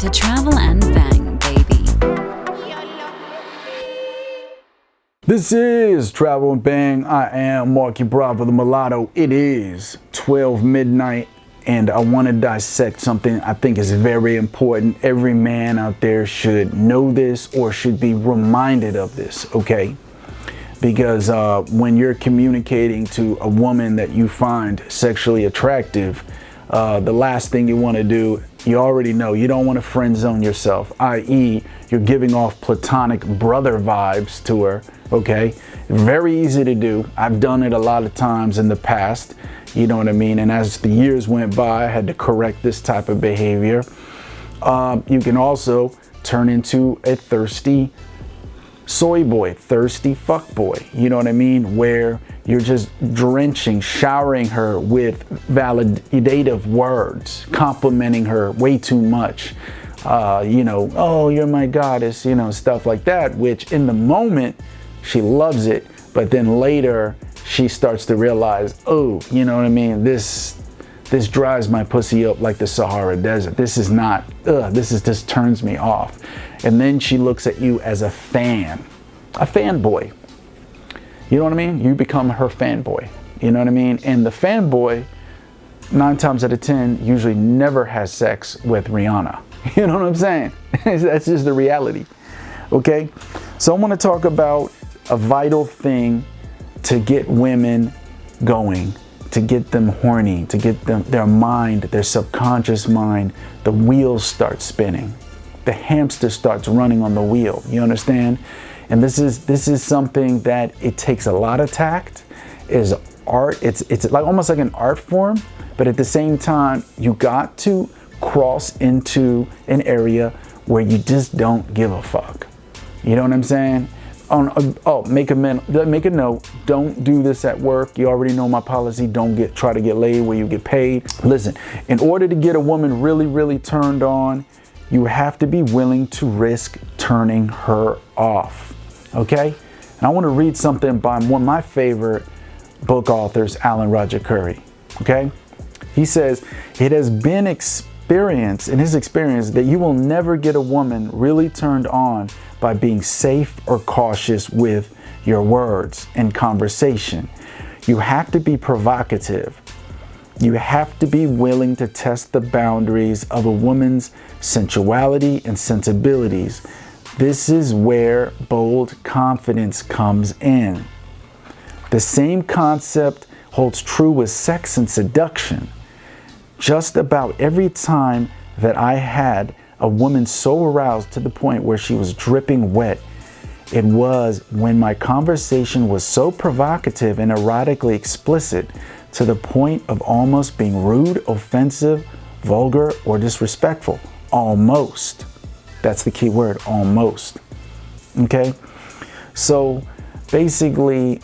to Travel and Bang, baby. This is Travel and Bang. I am Marky Bravo, the mulatto. It is 12 midnight, and I want to dissect something I think is very important. Every man out there should know this or should be reminded of this, okay? Because when you're communicating to a woman that you find sexually attractive, the last thing you want to do, you already know, you don't want to friend zone yourself, i.e. you're giving off platonic brother vibes to her, okay? Very easy to do. I've done it a lot of times in the past, you know what I mean? And as the years went by, I had to correct this type of behavior. You can also turn into a thirsty soy boy, thirsty fuck boy, you know what I mean? Where you're just drenching, showering her with validative words, complimenting her way too much. You know, oh, you're my goddess, you know, stuff like that, which in the moment she loves it, but then later she starts to realize, oh, you know what I mean? This dries my pussy up like the Sahara Desert. This is not, this turns me off. And then she looks at you as a fanboy. You know what I mean? You become her fanboy. You know what I mean? And the fanboy, 9 times out of 10, usually never has sex with Rihanna. You know what I'm saying? That's just the reality. Okay? So I want to talk about a vital thing to get women going, to get them horny, to get them their mind, their subconscious mind, the wheels start spinning. The hamster starts running on the wheel. You understand? And this is something that it takes a lot of tact. Is art. It's like almost like an art form, but at the same time, you got to cross into an area where you just don't give a fuck. You know what I'm saying? Make a note. Don't do this at work. You already know my policy. Don't try to get laid where you get paid. Listen, in order to get a woman really, really turned on, you have to be willing to risk turning her off. Okay? And I want to read something by one of my favorite book authors, Alan Roger Curry. Okay? He says, it has been in his experience that you will never get a woman really turned on by being safe or cautious with your words and conversation. You have to be provocative. You have to be willing to test the boundaries of a woman's sensuality and sensibilities. This is where bold confidence comes in. The same concept holds true with sex and seduction. Just about every time that I had a woman so aroused to the point where she was dripping wet, it was when my conversation was so provocative and erotically explicit to the point of almost being rude, offensive, vulgar, or disrespectful. Almost. That's the key word, almost. Okay? So basically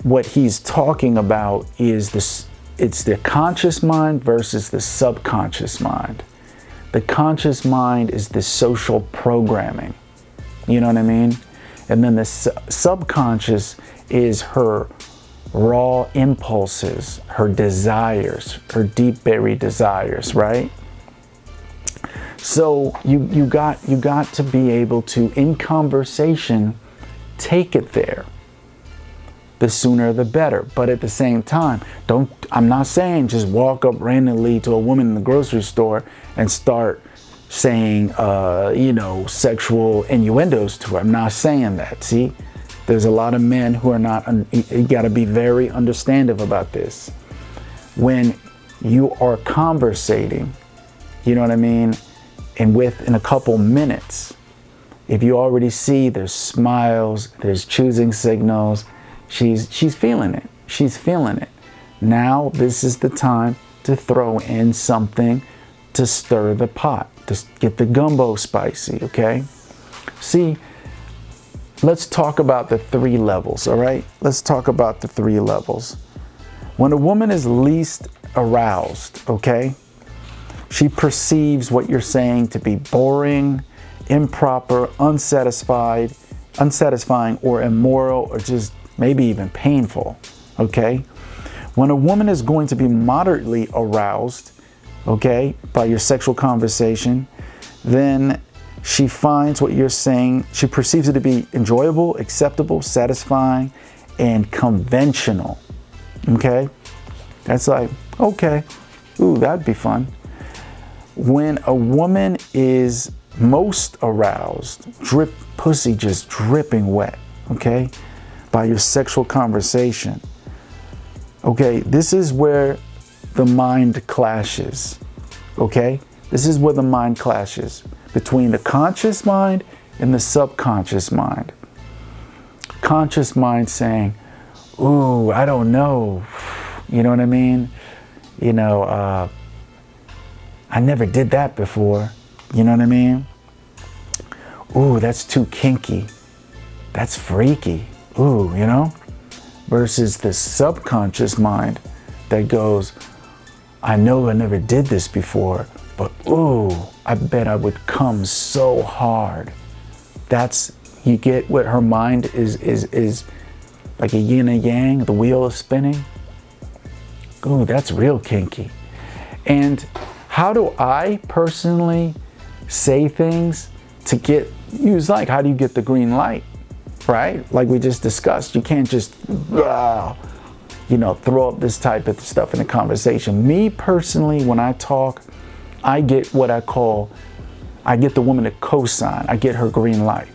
what he's talking about is this. It's the conscious mind versus the subconscious mind. The conscious mind is the social programming. You know what I mean? And then the subconscious is her raw impulses, her desires, her deep buried desires, right? So you got to be able to, in conversation, take it there. The sooner the better. But at the same time, I'm not saying just walk up randomly to a woman in the grocery store and start saying, sexual innuendos to her. I'm not saying that. See, there's a lot of men who are not, you got to be very understanding about this. When you are conversating, you know what I mean? And within a couple minutes, if you already see there's smiles, there's choosing signals, she's feeling it. She's feeling it. Now this is the time to throw in something to stir the pot, to get the gumbo spicy, okay? See, let's talk about the 3 levels, all right? Let's talk about the 3 levels. When a woman is least aroused, okay, she perceives what you're saying to be boring, improper, unsatisfying, or immoral, or just maybe even painful, okay? When a woman is going to be moderately aroused, okay, by your sexual conversation, then she finds what you're saying, she perceives it to be enjoyable, acceptable, satisfying, and conventional. Okay? That's like, okay, ooh, that'd be fun. When a woman is most aroused, pussy just dripping wet, okay, by your sexual conversation, okay, this is where the mind clashes, okay? This is where the mind clashes between the conscious mind and the subconscious mind. Conscious mind saying, ooh, I don't know, you know what I mean? You know, I never did that before, you know what I mean? Ooh, that's too kinky. That's freaky. Ooh, you know? Versus the subconscious mind that goes, I know I never did this before, but ooh, I bet I would come so hard. That's, you get what her mind is like a yin and yang, the wheel is spinning. Ooh, that's real kinky. And how do I personally say things to get, like, how do you get the green light, right? Like we just discussed, you can't just, you know, throw up this type of stuff in a conversation. Me personally, when I talk, I get what I call, I get the woman to co-sign. I get her green light,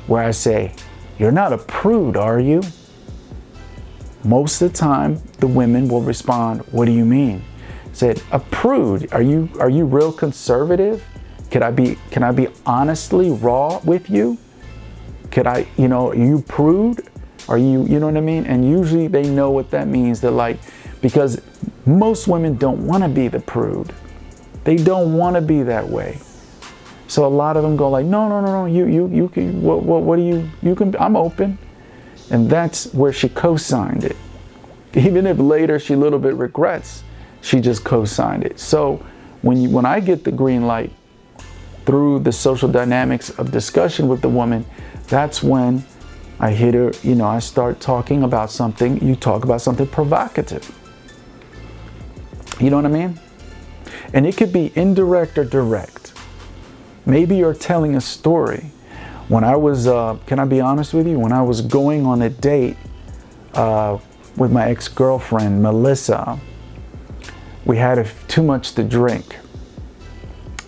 where I say, you're not a prude, are you? Most of the time, the women will respond, what do you mean? Said, a prude, are you real conservative? Can I be honestly raw with you? Could I, you know, are you prude? Are you know what I mean? And usually they know what that means. They're like, because most women don't want to be the prude. They don't want to be that way. So a lot of them go like, no, you can, what do you can, I'm open. And that's where she co-signed it. Even if later she a little bit regrets, she just co-signed it. So when I get the green light through the social dynamics of discussion with the woman, that's when I hit her, you know, I start talking about something, you talk about something provocative. You know what I mean? And it could be indirect or direct. Maybe you're telling a story. When I was, can I be honest with you? When I was going on a date with my ex-girlfriend, Melissa, we had too much to drink.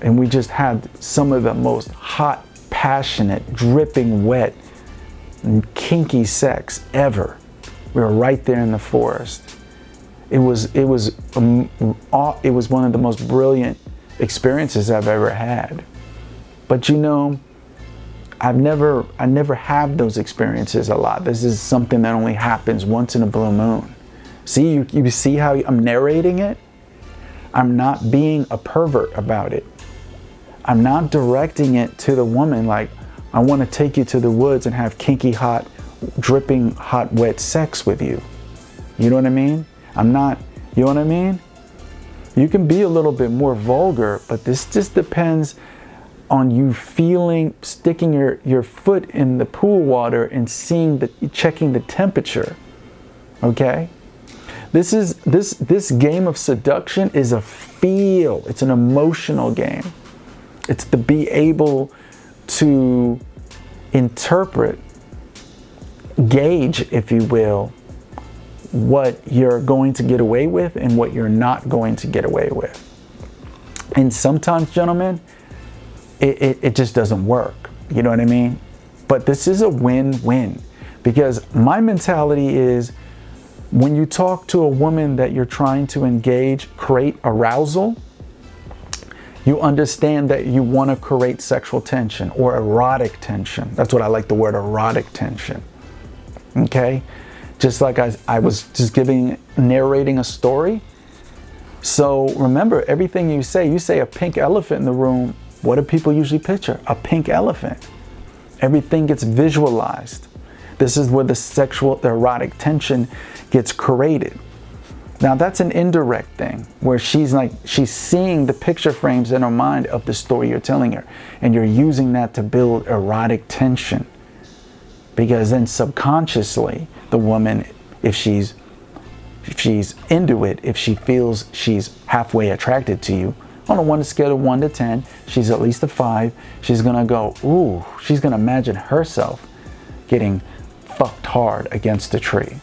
And we just had some of the most hot, passionate, dripping wet, and kinky sex ever. We were right there in the forest. It was one of the most brilliant experiences I've ever had. But you know, I never have those experiences a lot. This is something that only happens once in a blue moon. See, you see how I'm narrating it? I'm not being a pervert about it. I'm not directing it to the woman like, I want to take you to the woods and have kinky, hot, dripping, hot, wet sex with you. You know what I mean? I'm not, you know what I mean? You can be a little bit more vulgar, but this just depends on you sticking your foot in the pool water and checking the temperature. Okay? This game of seduction is a feel. It's an emotional game. It's to be able to interpret, gauge, if you will, what you're going to get away with and what you're not going to get away with. And sometimes, gentlemen, it just doesn't work. You know what I mean? But this is a win-win, because my mentality is, when you talk to a woman that you're trying to engage, create arousal, you understand that you want to create sexual tension or erotic tension. That's what I like, the word erotic tension. Okay? Just like I was just narrating a story. So remember, everything you say a pink elephant in the room, what do people usually picture? A pink elephant. Everything gets visualized. This is where the erotic tension gets created. Now that's an indirect thing, where she's seeing the picture frames in her mind of the story you're telling her, and you're using that to build erotic tension. Because then subconsciously, the woman, if she's into it, if she feels she's halfway attracted to you, On a scale of 1 to 10, she's at least a 5. She's gonna go, ooh, she's gonna imagine herself getting fucked hard against a tree.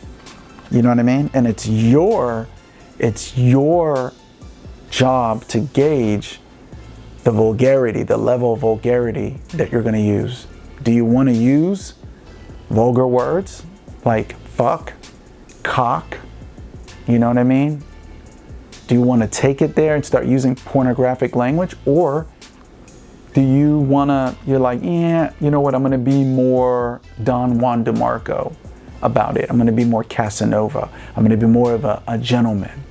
You know what I mean? And it's your job to gauge the vulgarity, the level of vulgarity that you're gonna use. Do you wanna use vulgar words like fuck, cock? You know what I mean? Do you want to take it there and start using pornographic language? Or do you want to, you're like, yeah, you know what, I'm going to be more Don Juan DeMarco about it. I'm going to be more Casanova. I'm going to be more of a gentleman.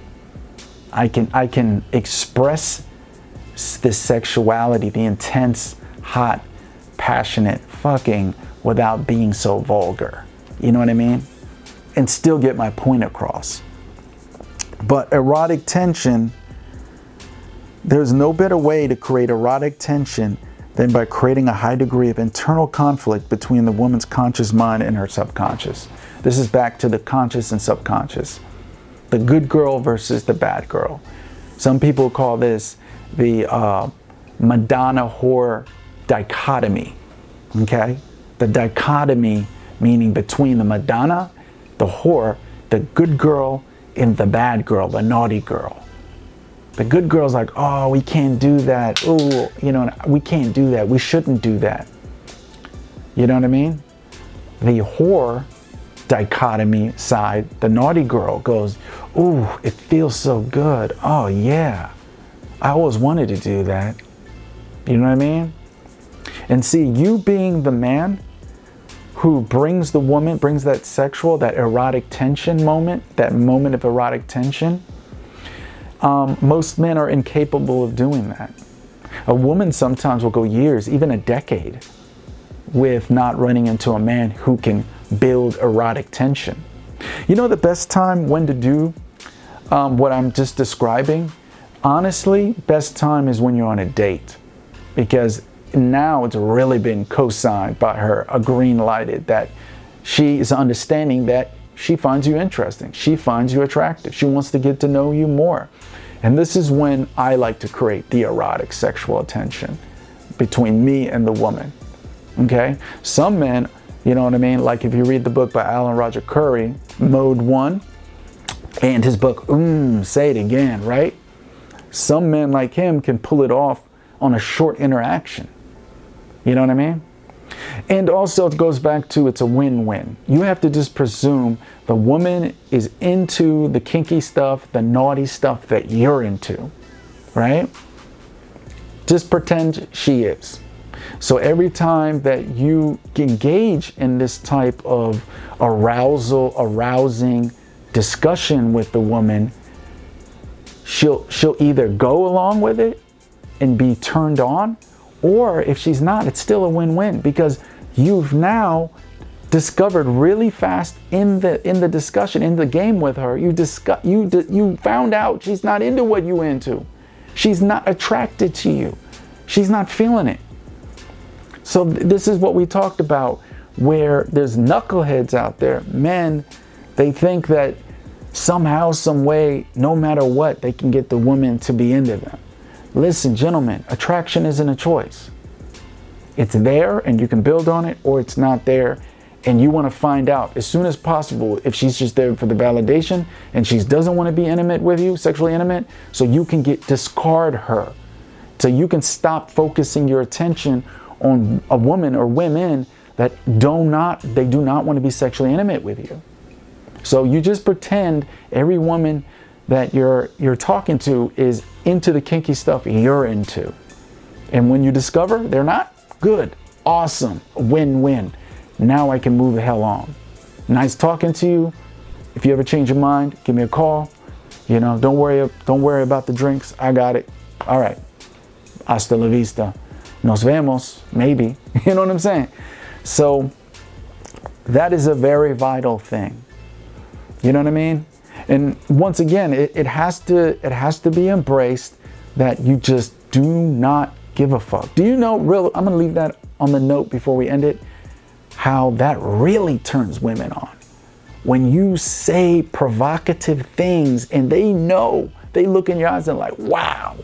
I can express this sexuality, the intense, hot, passionate fucking without being so vulgar. You know what I mean? And still get my point across. But erotic tension, there's no better way to create erotic tension than by creating a high degree of internal conflict between the woman's conscious mind and her subconscious. This is back to the conscious and subconscious. The good girl versus the bad girl. Some people call this the Madonna whore dichotomy. Okay? The dichotomy meaning between the Madonna, the whore, the good girl, and the bad girl, the naughty girl. The good girl's like, oh, we can't do that. Oh, you know, we can't do that. We shouldn't do that. You know what I mean? The whore dichotomy side, the naughty girl goes, oh, it feels so good. Oh, yeah. I always wanted to do that. You know what I mean? And see, you being the man who brings the woman, brings that sexual, that erotic tension moment, that moment of erotic tension, most men are incapable of doing that. A woman sometimes will go years, even a decade, with not running into a man who can build erotic tension. You know the best time when to do what I'm just describing? Honestly, best time is when you're on a date, because now it's really been co-signed by her, a green lighted, that she is understanding that she finds you interesting. She finds you attractive. She wants to get to know you more. And this is when I like to create the erotic sexual tension between me and the woman. Okay? Some men, you know what I mean? Like if you read the book by Alan Roger Curry, Mode 1, and his book, Say It Again, right? Some men like him can pull it off on a short interaction. You know what I mean? And also it goes back to, it's a win-win. You have to just presume the woman is into the kinky stuff, the naughty stuff that you're into, right? Just pretend she is. So every time that you engage in this type of arousing discussion with the woman, she'll either go along with it and be turned on, or if she's not, it's still a win-win, because you've now discovered really fast in the discussion, in the game with her, you found out she's not into what you into. She's not attracted to you. She's not feeling it. So this is what we talked about, where there's knuckleheads out there, men, they think that somehow, some way, no matter what, they can get the woman to be into them. Listen, gentlemen, attraction isn't a choice. It's there and you can build on it, or it's not there and you want to find out as soon as possible if she's just there for the validation and she doesn't want to be intimate with you, sexually intimate, so you can discard her. So you can stop focusing your attention on a woman or women that do not want to be sexually intimate with you. So you just pretend every woman that you're talking to is into the kinky stuff you're into. And when you discover they're not, good, awesome, win-win. Now I can move the hell on. Nice talking to you. If you ever change your mind, give me a call. You know, don't worry about the drinks. I got it. All right. Hasta la vista. Nos vemos, maybe. You know what I'm saying? So that is a very vital thing. You know what I mean? And once again, it has to be embraced that you just do not give a fuck. Do you know, I'm going to leave that on the note before we end it, how that really turns women on. When you say provocative things and they know, they look in your eyes and like, wow,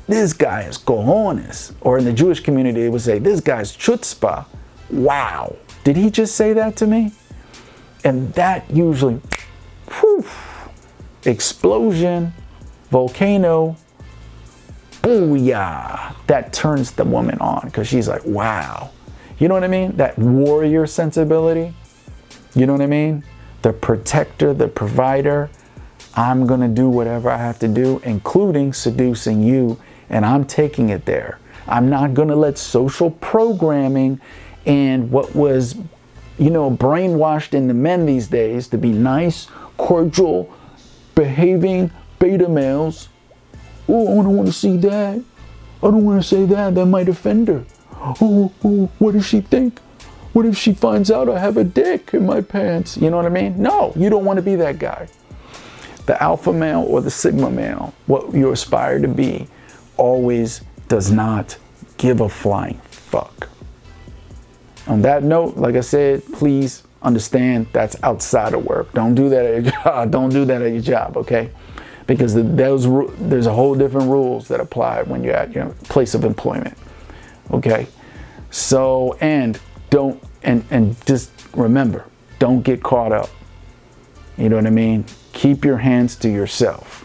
this guy is cojones. Or in the Jewish community, they would say, this guy's chutzpah. Wow. Did he just say that to me? And that usually, whew, explosion, volcano, booyah. That turns the woman on because she's like, wow. You know what I mean? That warrior sensibility. You know what I mean? The protector, the provider. I'm going to do whatever I have to do, including seducing you. And I'm taking it there. I'm not going to let social programming and what was, you know, brainwashed into men these days to be nice, cordial, behaving beta males. Oh, I don't want to see that. I don't want to say that. That might offend her. Oh, what does she think? What if she finds out I have a dick in my pants? You know what I mean? No, you don't want to be that guy. The alpha male or the sigma male, what you aspire to be, always does not give a flying fuck. On that note, like I said, please understand that's outside of work. Don't do that at your job. Don't do that at your job, okay? Because there's a whole different rules that apply when you're at your place of employment, okay? So, and just remember, don't get caught up. You know what I mean? Keep your hands to yourself.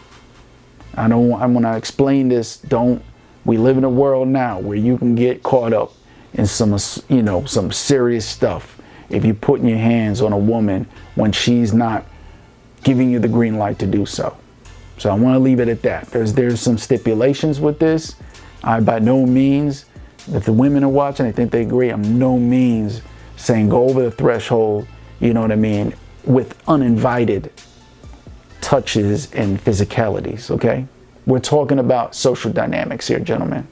I'm gonna explain this. We live in a world now where you can get caught up in some serious stuff if you're putting your hands on a woman when she's not giving you the green light to do so. So I want to leave it at that. There's some stipulations with this. I by no means, if the women are watching, I think they agree, I'm no means saying go over the threshold, you know what I mean, with uninvited touches and physicalities, okay? We're talking about social dynamics here, gentlemen.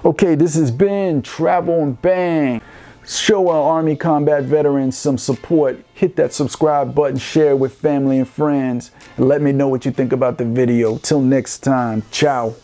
Okay, this has been Travel and Bang. Show our Army combat veterans some support. Hit that subscribe button, share with family and friends, and let me know what you think about the video. Till next time, ciao.